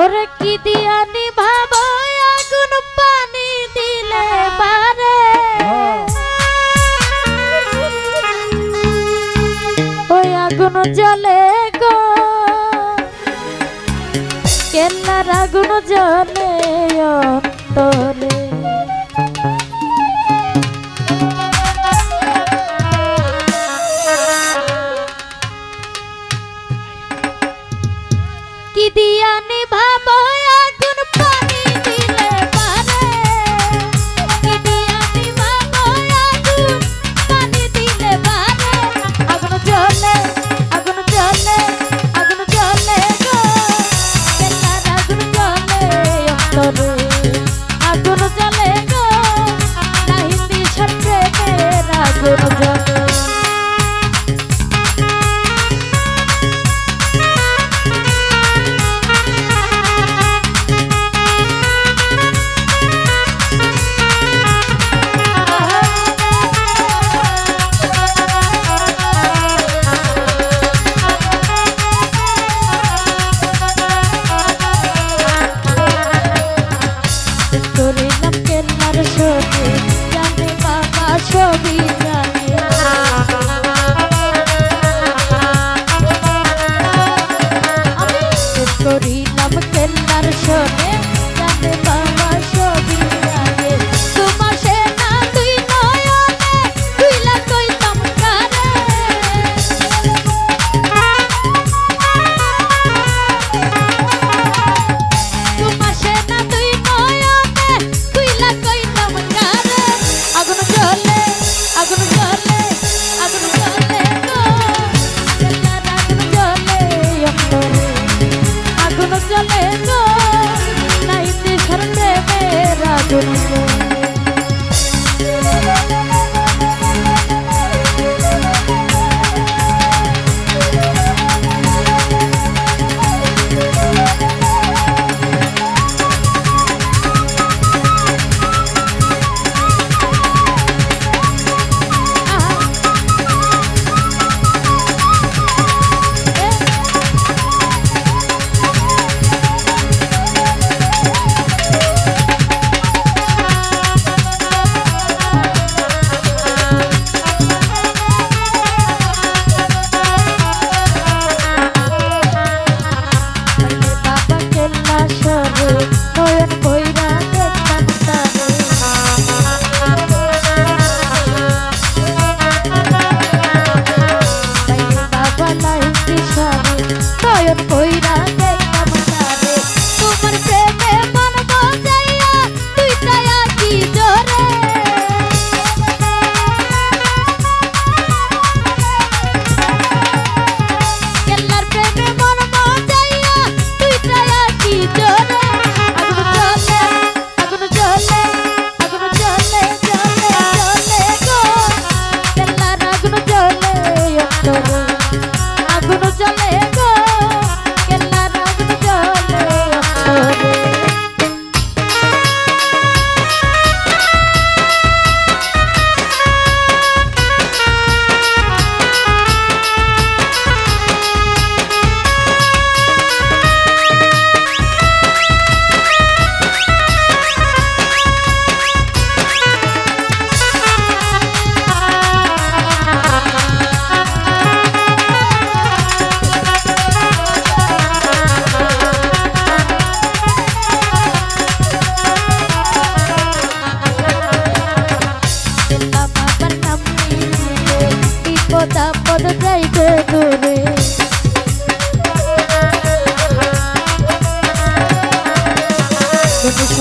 ওরে কি দিয়া নিভাবো আগুন পানি দিলে বারে ওই আগুন জ্বলে গো কেল্লার আগুন জ্বলে অন্তরে কি দিয়া নিভাবো আগুন পানি দিলে পারে কি দিয়া নিভাবো আগুন পানি দিলে পারে আগুন জ্বলে আগুন জ্বলে আগুন জ্বলে গো কেল্লার আগুন জ্বলে অন্তরে আগুন জ্বলে গো নাহিন্দি সপ্রেমের আগুন জ্বলে ছবি জানে আমি করিলাম কেল্লার শোনে জানে বাবা ছবি জানে তোমার সে না তুই নয়নে তুইলা কইতাম কারে তোমার সে না তুই নয়নে তুইলা কইতাম কারে আগুন জ্বলে আগুন জ্বলে আগুন জ্বলে গো কেল্লার আগুন জ্বলে অন্তরে আগুন জ্বলে গো নাহিন্দি সপ্রেমের আগুন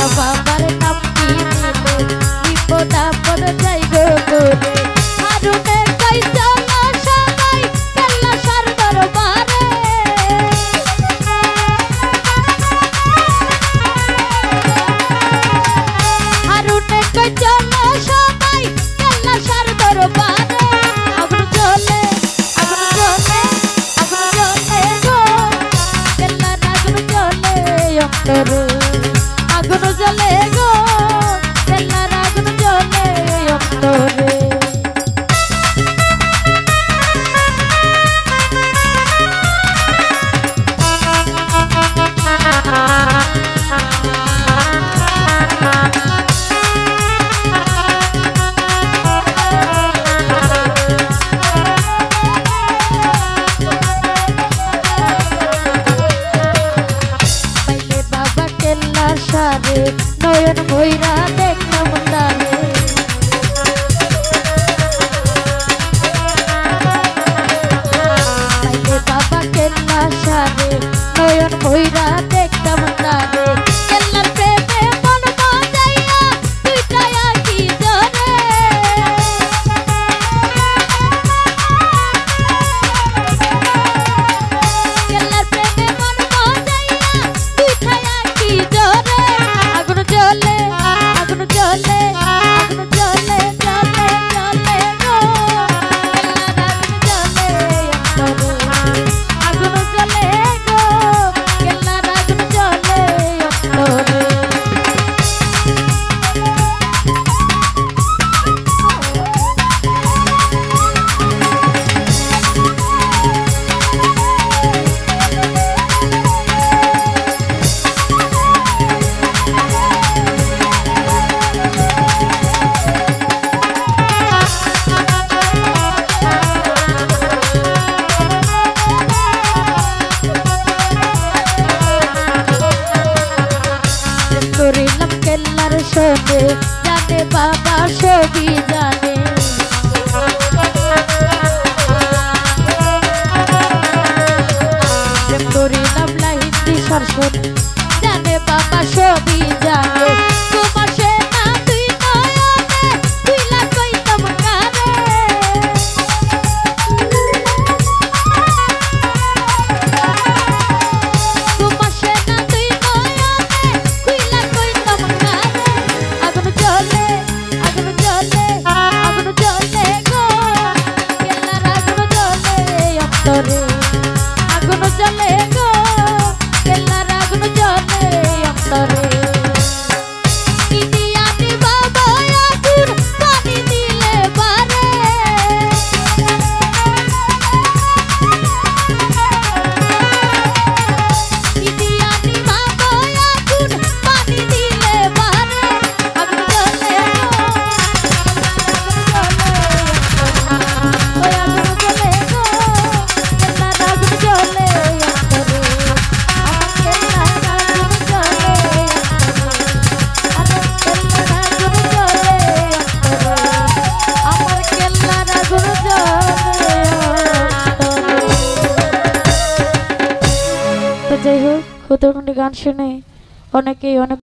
বাবার নাম কি নিলে বিপদ আপদ যাইবে দূরে হারুনে কই চলো সবাই কেল্লা সার দরবারে হারুনে কই চলো সবাই কেল্লা সার দরবারে আগুন জ্বলে আগুন জ্বলে আগুন জ্বলে গো কেল্লার আগুন জ্বলে অন্তরে আগুন জ্বলে গো কেল্লার আগুন জ্বলে অন্তরে আশারে নয়ন ভৈরা দেখতাম তারে তাইলে বাবা কেল্লা আশারে নয়ন ভৈরা দেখতাম তারে কেল্লার প্রেমে মন বাজাইয়া দুইটায়া কি জরে কেল্লার প্রেমে মন বাজাইয়া দুইটায়া কি জরে আগুন জ্বলে আগুন জ্বলে আগুন জ্বলে জ্বলে জ্বলে গো আগুন জ্বলে গো কেল্লার আগুন জ্বলে অন্তরে করিলাম কেল্লার শোনে জানে বাবা সবই জানে করিলাম লাহিন্দি সরসন জানে বাবা সবই জানে তোমার সে না তুই নয়নে তুই লাগাইতাম কারে তোমার সে না তুই নয়নে তুই লাগাইতাম কারে আগুন জ্বলে আগুন জ্বলে আগুন জ্বলে গো কেল্লার আগুন জ্বলে অন্তরে আগুন জ্বলে গো কেল্লার আগুন জ্বলে অন্তরে কি দিয়া দিবা আগুন পানি দিলে বারে কি দিয়া দিবা আগুন পানি দিলে বারে আগুন জ্বলে গো ওই আগুন জ্বলে গো কেল্লার আগুন জ্বলে অন্তরে আমার কেল্লার আগুন জ্বলে অন্তরে আমার কেল্লার আগুন জ্বলে অন্তরে। তো যাই হোক হুদুরমুন্ডি গান শুনে অনেকেই অনেক